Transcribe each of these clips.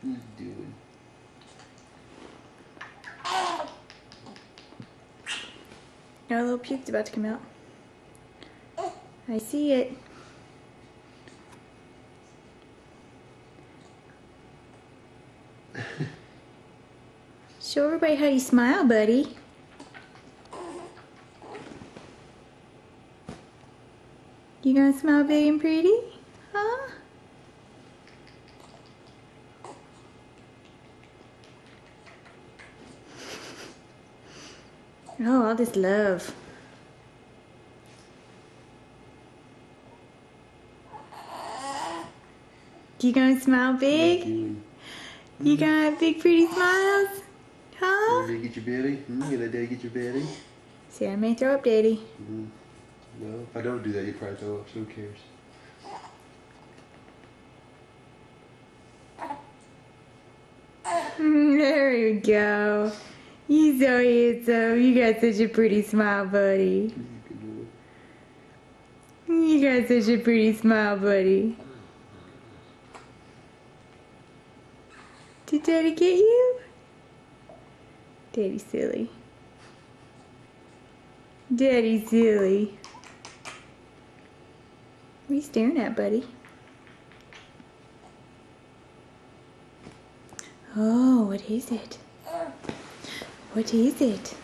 What you doing? Our little puke's about to come out. I see it. Show everybody how you smile, buddy. You gonna smile big and pretty? Huh? Oh, all this love. You gonna smile big? You gonna have big pretty smiles? Huh? You gonna get your belly? You gonna let Daddy get your belly? See, I may throw up, Daddy. No, if I don't do that, you probably throw up, so who cares? There we go. You so handsome. You got such a pretty smile, buddy. You got such a pretty smile, buddy. Did Daddy get you? Daddy's silly. Daddy's silly. What are you staring at, buddy? Oh, what is it? What is it?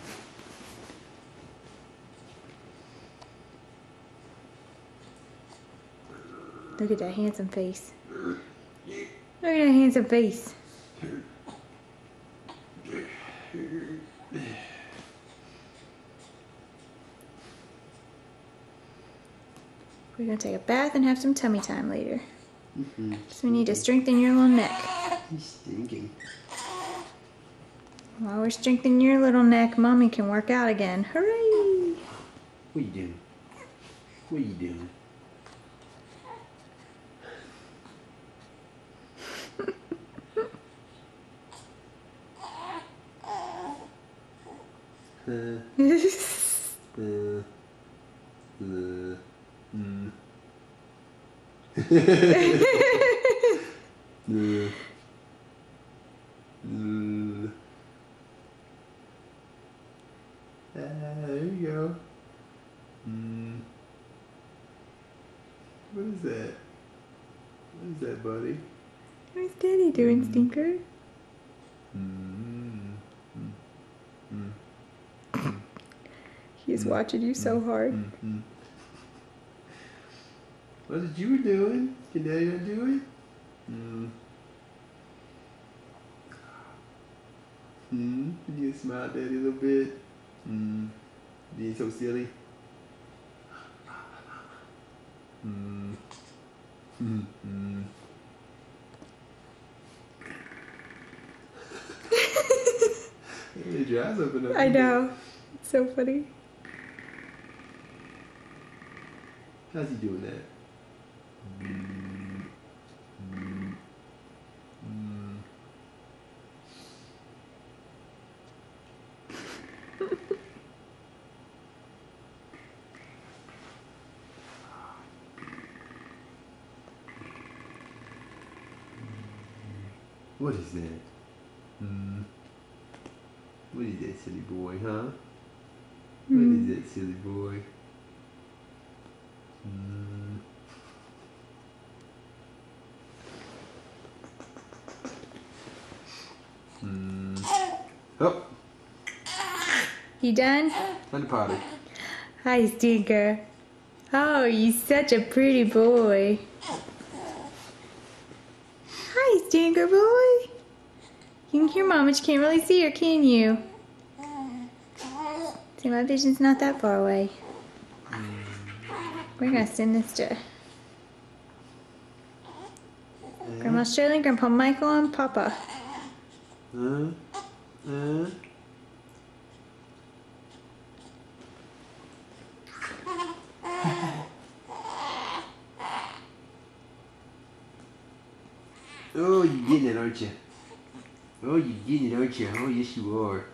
Look at that handsome face. Look at that handsome face. We're gonna take a bath and have some tummy time later. So we need to strengthen your little neck. He's stinking. While we're strengthening your little neck, Mommy can work out again. Hooray! What are you doing? What are you doing? There you go. What is that? What is that, buddy? What's Daddy doing, Stinker? He's watching you so hard. What is you doing? Can Daddy not do it? You smile at Daddy a little bit. Being so silly. Your eyes open up. I know. It's so funny. How's he doing that? What is that? What is that silly boy, huh? What is that silly boy? Oh! You done? On the potty. Hi, Stinker. Oh, you're such a pretty boy. Hi, Stinker boy. You can hear Mom, but you can't really see her, can you? See, my vision's not that far away. We're gonna send this to Grandma Shirley, Grandpa Michael, and Papa. Oh, you're getting it, aren't you? Oh, you're getting it, aren't you? Oh, yes, you are.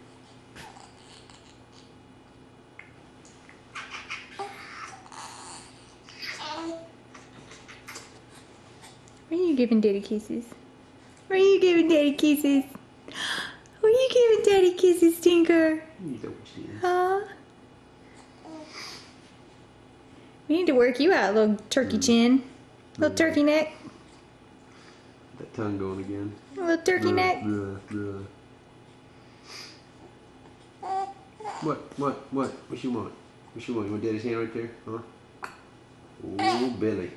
When are you giving Daddy kisses? Are you giving Daddy kisses? Are you giving Daddy kisses, Tinker? You know what she is. Huh? We need to work you out, little turkey chin. Little turkey neck. That tongue going again. Little turkey neck. Bruh. What you want? What you want? You want Daddy's hand right there? Huh? Oh, Billy.